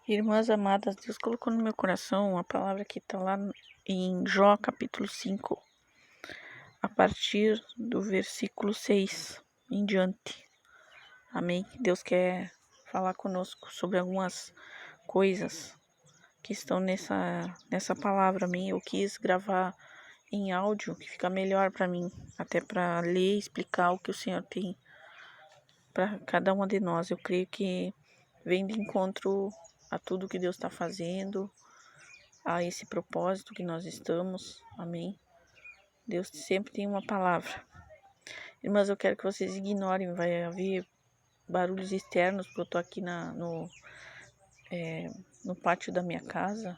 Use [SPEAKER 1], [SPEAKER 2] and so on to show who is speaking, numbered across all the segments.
[SPEAKER 1] Irmãs amadas, Deus colocou no meu coração uma palavra que está lá em Jó, capítulo 5, a partir do versículo 6 em diante. Amém? Deus quer falar conosco sobre algumas coisas que estão nessa palavra. Amém? Eu quis gravar em áudio, que fica melhor para mim, até para ler e explicar o que o Senhor tem para cada uma de nós. Eu creio que vem de encontro a tudo que Deus está fazendo, a esse propósito que nós estamos. Amém? Deus sempre tem uma palavra. Irmãs, eu quero que vocês ignorem, vai haver barulhos externos, porque eu estou aqui no pátio da minha casa.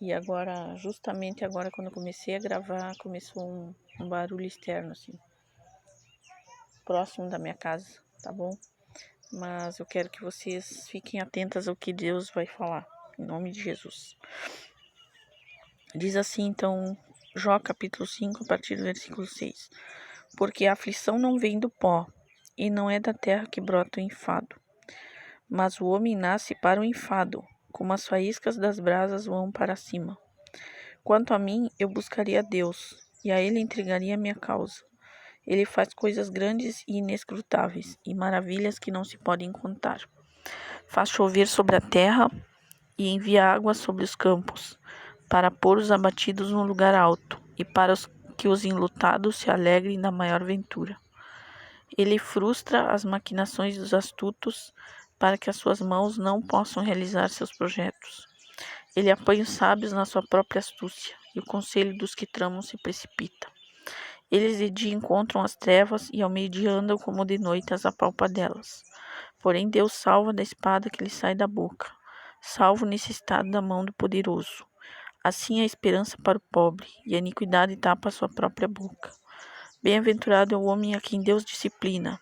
[SPEAKER 1] E agora, justamente agora, quando eu comecei a gravar, começou um barulho externo, assim, próximo da minha casa, tá bom? Mas eu quero que vocês fiquem atentas ao que Deus vai falar, em nome de Jesus. Diz assim, então, Jó capítulo 5, a partir do versículo 6. Porque a aflição não vem do pó, e não é da terra que brota o enfado. Mas o homem nasce para o enfado, como as faíscas das brasas vão para cima. Quanto a mim, eu buscaria a Deus, e a ele entregaria a minha causa. Ele faz coisas grandes e inescrutáveis, e maravilhas que não se podem contar. Faz chover sobre a terra e envia água sobre os campos, para pôr os abatidos num lugar alto, e para que os enlutados se alegrem da maior ventura. Ele frustra as maquinações dos astutos, para que as suas mãos não possam realizar seus projetos. Ele apanha os sábios na sua própria astúcia, e o conselho dos que tramam se precipita. Eles de dia encontram as trevas, e ao meio-dia andam como de noite as apalpadelas. Porém Deus salva da espada que lhe sai da boca, salva o necessitado da mão do poderoso. Assim há esperança para o pobre, e a iniquidade tapa a sua própria boca. Bem-aventurado é o homem a quem Deus disciplina.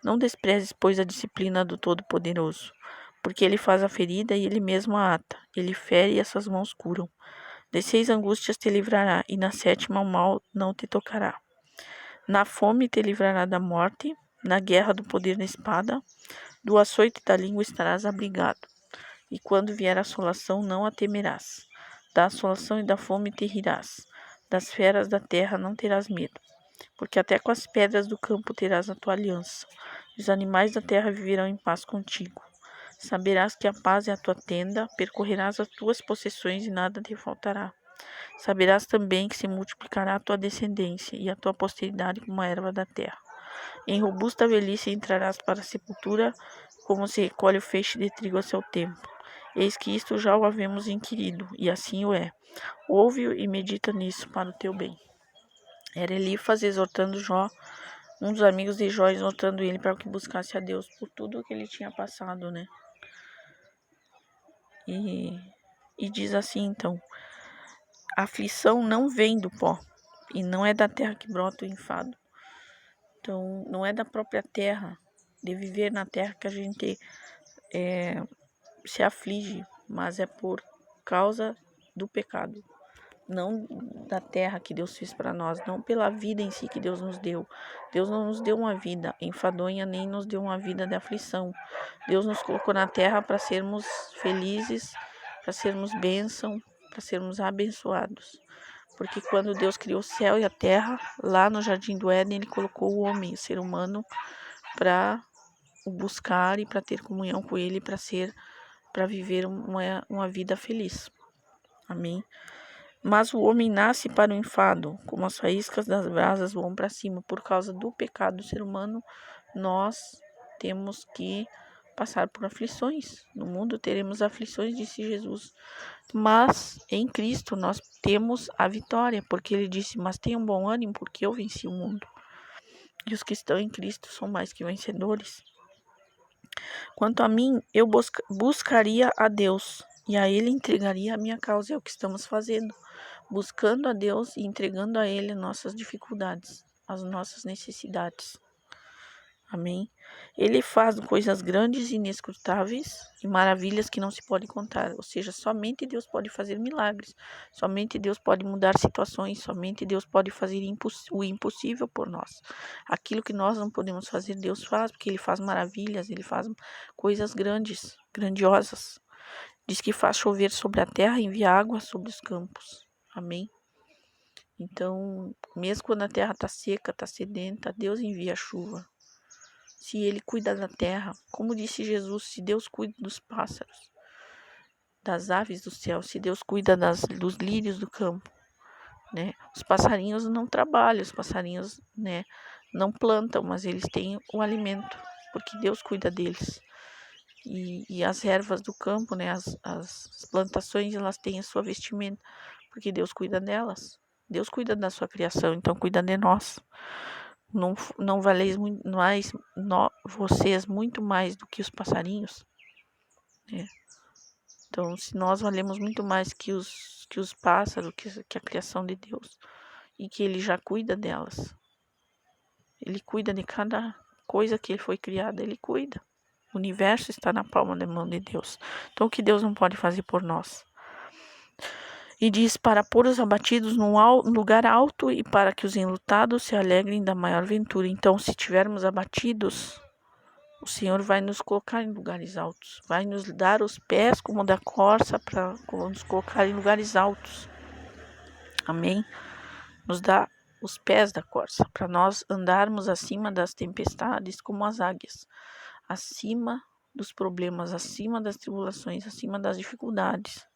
[SPEAKER 1] Não desprezes, pois, a disciplina do Todo-Poderoso, porque ele faz a ferida e ele mesmo a ata. Ele fere e as suas mãos curam. De 6 angústias te livrará, e na 7ª o mal não te tocará. Na fome te livrará da morte, na guerra do poder da espada, do açoite da língua estarás abrigado. E quando vier a assolação, não a temerás. Da assolação e da fome te rirás. Das feras da terra não terás medo, porque até com as pedras do campo terás a tua aliança. Os animais da terra viverão em paz contigo. Saberás que a paz é a tua tenda, percorrerás as tuas possessões e nada te faltará. Saberás também que se multiplicará a tua descendência e a tua posteridade como a erva da terra. Em robusta velhice entrarás para a sepultura, como se recolhe o feixe de trigo a seu tempo. Eis que isto já o havemos inquirido, e assim o é. Ouve-o e medita nisso para o teu bem. Era Elifas exortando Jó, um dos amigos de Jó, exortando ele para que buscasse a Deus por tudo o que ele tinha passado, né? E diz assim, então, a aflição não vem do pó, e não é da terra que brota o enfado. Então, não é da própria terra, de viver na terra que a gente se aflige, mas é por causa do pecado. Não da terra que Deus fez para nós, não pela vida em si que Deus nos deu. Deus não nos deu uma vida enfadonha, nem nos deu uma vida de aflição. Deus nos colocou na terra para sermos felizes, para sermos bênção, para sermos abençoados. Porque quando Deus criou o céu e a terra, lá no Jardim do Éden, Ele colocou o homem, o ser humano, para o buscar e para ter comunhão com Ele, para viver uma vida feliz. Amém? Mas o homem nasce para o enfado, como as faíscas das brasas vão para cima. Por causa do pecado do ser humano, nós temos que passar por aflições. No mundo teremos aflições, disse Jesus. Mas em Cristo nós temos a vitória, porque ele disse, mas tenham bom ânimo, porque eu venci o mundo. E os que estão em Cristo são mais que vencedores. Quanto a mim, eu buscaria a Deus, e a Ele entregaria a minha causa. É o que estamos fazendo, buscando a Deus e entregando a Ele nossas dificuldades, as nossas necessidades. Amém? Ele faz coisas grandes e inescrutáveis e maravilhas que não se pode contar. Ou seja, somente Deus pode fazer milagres. Somente Deus pode mudar situações. Somente Deus pode fazer o impossível por nós. Aquilo que nós não podemos fazer, Deus faz, porque Ele faz maravilhas, Ele faz coisas grandes, grandiosas. Diz que faz chover sobre a terra e envia água sobre os campos. Amém? Então, mesmo quando a terra está seca, está sedenta, Deus envia a chuva. Se Ele cuida da terra, como disse Jesus, se Deus cuida dos pássaros, das aves do céu, se Deus cuida dos lírios do campo, né? Os passarinhos não trabalham, os passarinhos, né, não plantam, mas eles têm o alimento, porque Deus cuida deles. E as ervas do campo, né, as plantações, elas têm a sua vestimenta, porque Deus cuida delas. Deus cuida da sua criação, então cuida de nós. Não valeis mais vocês muito mais do que os passarinhos, né? Então, se nós valemos muito mais que os pássaros, que a criação de Deus, e que Ele já cuida delas. Ele cuida de cada coisa que foi criada, Ele cuida. O universo está na palma da mão de Deus. Então, o que Deus não pode fazer por nós? E diz, para pôr os abatidos num lugar alto e para que os enlutados se alegrem da maior ventura. Então, se tivermos abatidos, o Senhor vai nos colocar em lugares altos. Vai nos dar os pés como da corça para nos colocar em lugares altos. Amém? Nos dá os pés da corça para nós andarmos acima das tempestades como as águias. Acima dos problemas, acima das tribulações, acima das dificuldades.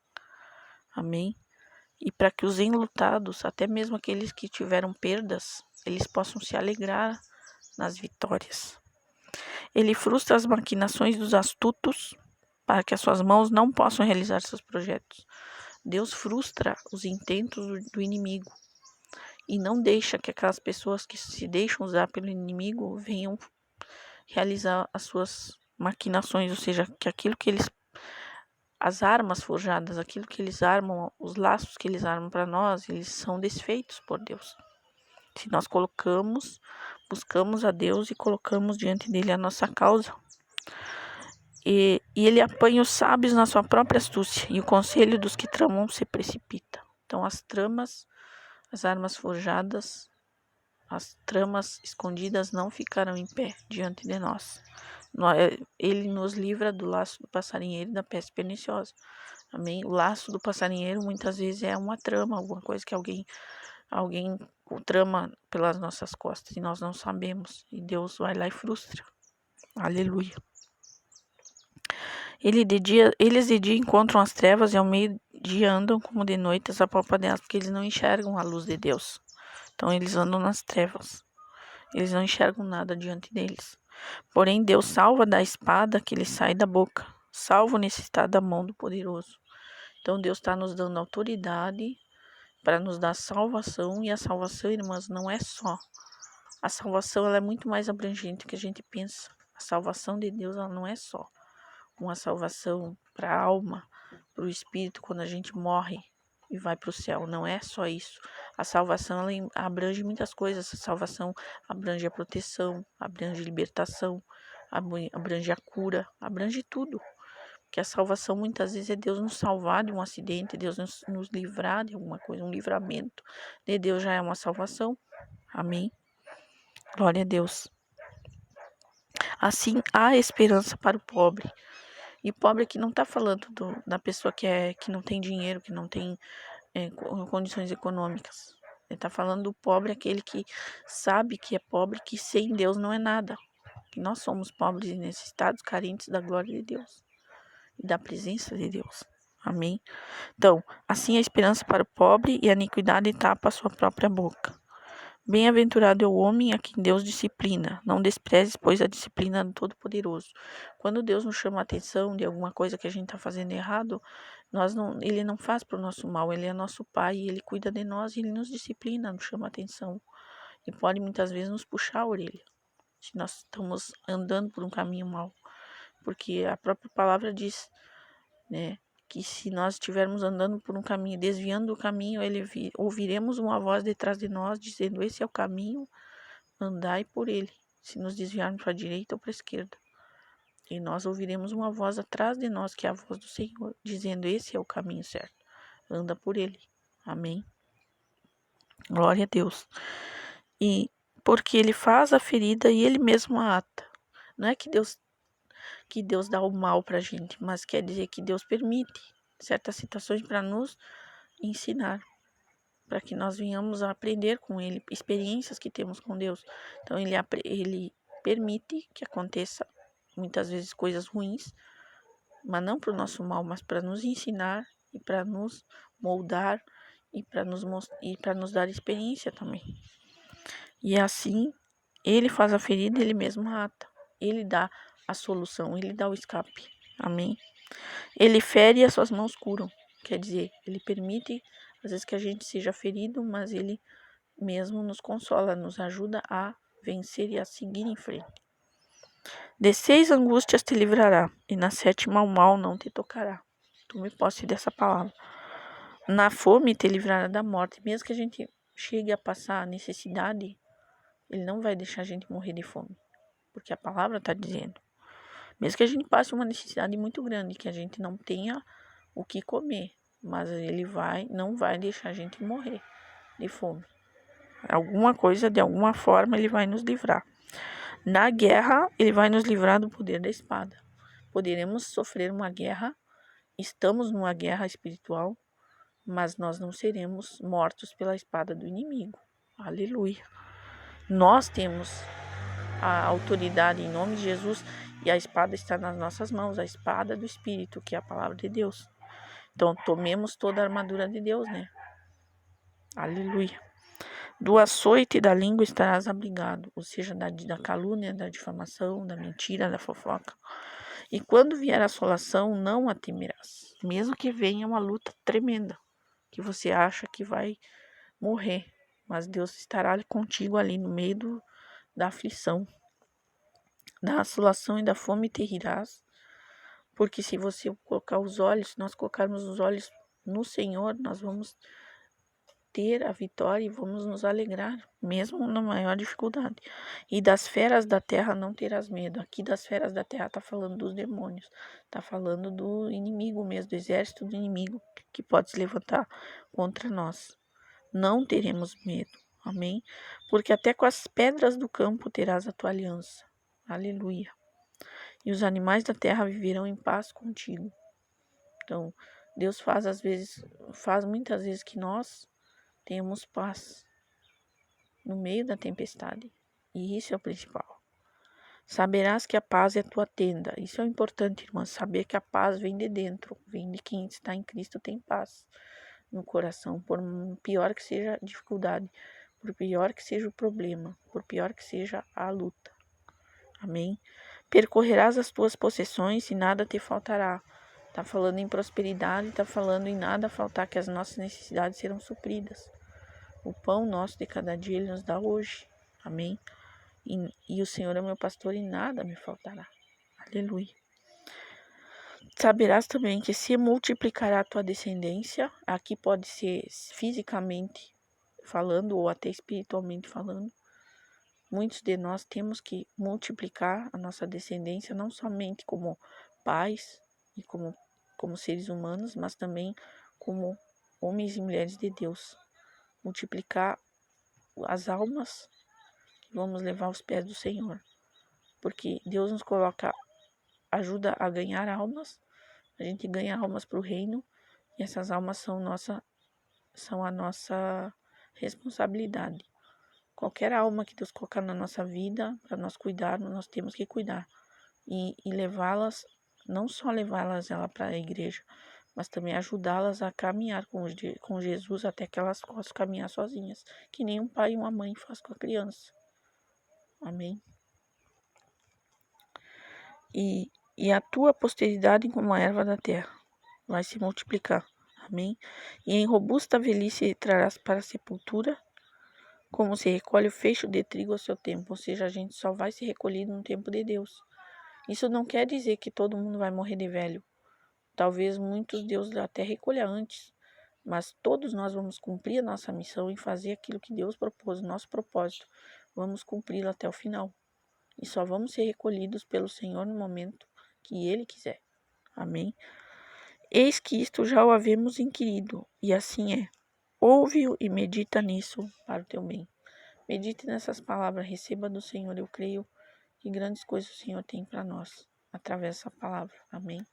[SPEAKER 1] Amém? E para que os enlutados, até mesmo aqueles que tiveram perdas, eles possam se alegrar nas vitórias. Ele frustra as maquinações dos astutos para que as suas mãos não possam realizar seus projetos. Deus frustra os intentos do inimigo e não deixa que aquelas pessoas que se deixam usar pelo inimigo venham realizar as suas maquinações, ou seja, que aquilo que eles, as armas forjadas, aquilo que eles armam, os laços que eles armam para nós, eles são desfeitos por Deus. Se nós buscamos a Deus e colocamos diante dele a nossa causa. E ele apanha os sábios na sua própria astúcia, e o conselho dos que tramam se precipita. Então as tramas, as armas forjadas, as tramas escondidas não ficarão em pé diante de nós. Ele nos livra do laço do passarinheiro e da peste perniciosa. Amém? O laço do passarinheiro muitas vezes é uma trama, alguma coisa que alguém trama pelas nossas costas e nós não sabemos. E Deus vai lá e frustra. Aleluia. Eles de dia encontram as trevas e ao meio-dia andam como de noite as apalpa delas, porque eles não enxergam a luz de Deus. Então eles andam nas trevas. Eles não enxergam nada diante deles. Porém, Deus salva da espada que lhe sai da boca. Salva o necessitado da mão do poderoso. Então Deus está nos dando autoridade para nos dar salvação. E a salvação, irmãs, não é só. A salvação ela é muito mais abrangente do que a gente pensa. A salvação de Deus ela não é só uma salvação para a alma, para o espírito quando a gente morre e vai para o céu. Não é só isso. A salvação ela abrange muitas coisas. A salvação abrange a proteção, abrange a libertação, abrange a cura, abrange tudo. Porque a salvação muitas vezes é Deus nos salvar de um acidente, Deus nos livrar de alguma coisa, um livramento de Deus já é uma salvação. Amém? Glória a Deus. Assim, há esperança para o pobre. E pobre aqui não está falando da pessoa que não tem dinheiro, que não tem condições econômicas. Ele está falando do pobre, aquele que sabe que é pobre, que sem Deus não é nada. Que nós somos pobres e necessitados, carentes da glória de Deus e da presença de Deus. Amém? Então, assim a esperança para o pobre e a iniquidade tapa a sua própria boca. Bem-aventurado é o homem a quem Deus disciplina. Não desprezes, pois, a disciplina do Todo-Poderoso. Quando Deus nos chama a atenção de alguma coisa que a gente está fazendo errado, Ele não faz para o nosso mal. Ele é nosso Pai, Ele cuida de nós e Ele nos disciplina, nos chama a atenção. E pode muitas vezes nos puxar a orelha, se nós estamos andando por um caminho mau. Porque a própria palavra diz, né, que se nós estivermos andando por um caminho, desviando do caminho, ouviremos uma voz detrás de nós, dizendo, esse é o caminho, andai por ele. Se nos desviarmos para a direita ou para a esquerda. E nós ouviremos uma voz atrás de nós, que é a voz do Senhor, dizendo, esse é o caminho certo, anda por ele. Amém? Glória a Deus. E porque ele faz a ferida e ele mesmo a ata. Não é que Deus que Deus dá o mal pra gente, mas quer dizer que Deus permite certas situações para nos ensinar, para que nós venhamos a aprender com Ele, experiências que temos com Deus. Então Ele permite que aconteça muitas vezes coisas ruins, mas não para o nosso mal, mas para nos ensinar e para nos moldar e para nos dar experiência também. E assim, Ele faz a ferida, Ele mesmo ata. Ele dá a solução, Ele dá o escape. Amém? Ele fere e as suas mãos curam. Quer dizer, Ele permite, às vezes, que a gente seja ferido, mas Ele mesmo nos consola, nos ajuda a vencer e a seguir em frente. De 6 angústias te livrará, e na 7ª o mal não te tocará. Tome posse dessa palavra. Na fome te livrará da morte. Mesmo que a gente chegue a passar necessidade, Ele não vai deixar a gente morrer de fome. Porque a palavra está dizendo. Mesmo que a gente passe uma necessidade muito grande, que a gente não tenha o que comer, mas Ele não vai deixar a gente morrer de fome. Alguma coisa, de alguma forma, Ele vai nos livrar. Na guerra, Ele vai nos livrar do poder da espada. Poderemos sofrer uma guerra, estamos numa guerra espiritual, mas nós não seremos mortos pela espada do inimigo. Aleluia. Nós temos a autoridade em nome de Jesus e a espada está nas nossas mãos, a espada do Espírito, que é a palavra de Deus. Então, tomemos toda a armadura de Deus, né? Aleluia. Do açoite da língua estarás abrigado, ou seja, da calúnia, da difamação, da mentira, da fofoca. E quando vier a assolação, não a temerás, mesmo que venha uma luta tremenda, que você acha que vai morrer, mas Deus estará contigo ali no meio da aflição, da assolação e da fome te rirás, porque se você colocar os olhos, se nós colocarmos os olhos no Senhor, nós vamos ter a vitória e vamos nos alegrar, mesmo na maior dificuldade. E das feras da terra não terás medo. Aqui das feras da terra está falando dos demônios, está falando do inimigo mesmo, do exército do inimigo que pode se levantar contra nós. Não teremos medo, amém? Porque até com as pedras do campo terás a tua aliança. Aleluia. E os animais da terra viverão em paz contigo. Então, Deus faz muitas vezes que nós tenhamos paz no meio da tempestade. E isso é o principal. Saberás que a paz é a tua tenda. Isso é importante, irmã. Saber que a paz vem de dentro. Vem de quem está em Cristo, tem paz no coração. Por pior que seja a dificuldade, por pior que seja o problema, por pior que seja a luta. Amém? Percorrerás as tuas possessões e nada te faltará. Está falando em prosperidade, está falando em nada faltar, que as nossas necessidades serão supridas. O pão nosso de cada dia Ele nos dá hoje. Amém? E o Senhor é meu pastor e nada me faltará. Aleluia. Saberás também que se multiplicará a tua descendência. Aqui pode ser fisicamente falando ou até espiritualmente falando. Muitos de nós temos que multiplicar a nossa descendência, não somente como pais e como seres humanos, mas também como homens e mulheres de Deus. Multiplicar as almas que vamos levar aos pés do Senhor. Porque Deus nos ajuda a ganhar almas, a gente ganha almas para o reino, e essas almas são a nossa responsabilidade. Qualquer alma que Deus colocar na nossa vida, para nós cuidarmos, nós temos que cuidar. E levá-las, não só levá-las para a igreja, mas também ajudá-las a caminhar com Jesus até que elas possam caminhar sozinhas, que nem um pai e uma mãe faz com a criança. Amém? E a tua posteridade como a erva da terra vai se multiplicar. Amém? E em robusta velhice trarás para a sepultura, como se recolhe o feixe de trigo ao seu tempo. Ou seja, a gente só vai se recolher no tempo de Deus. Isso não quer dizer que todo mundo vai morrer de velho. Talvez muitos Deus até recolha antes. Mas todos nós vamos cumprir a nossa missão e fazer aquilo que Deus propôs, o nosso propósito. Vamos cumpri-lo até o final. E só vamos ser recolhidos pelo Senhor no momento que Ele quiser. Amém? Eis que isto já o havemos inquirido, e assim é. Ouve-o e medita nisso para o teu bem. Medite nessas palavras, receba do Senhor. Eu creio que grandes coisas o Senhor tem para nós. através dessa palavra. Amém?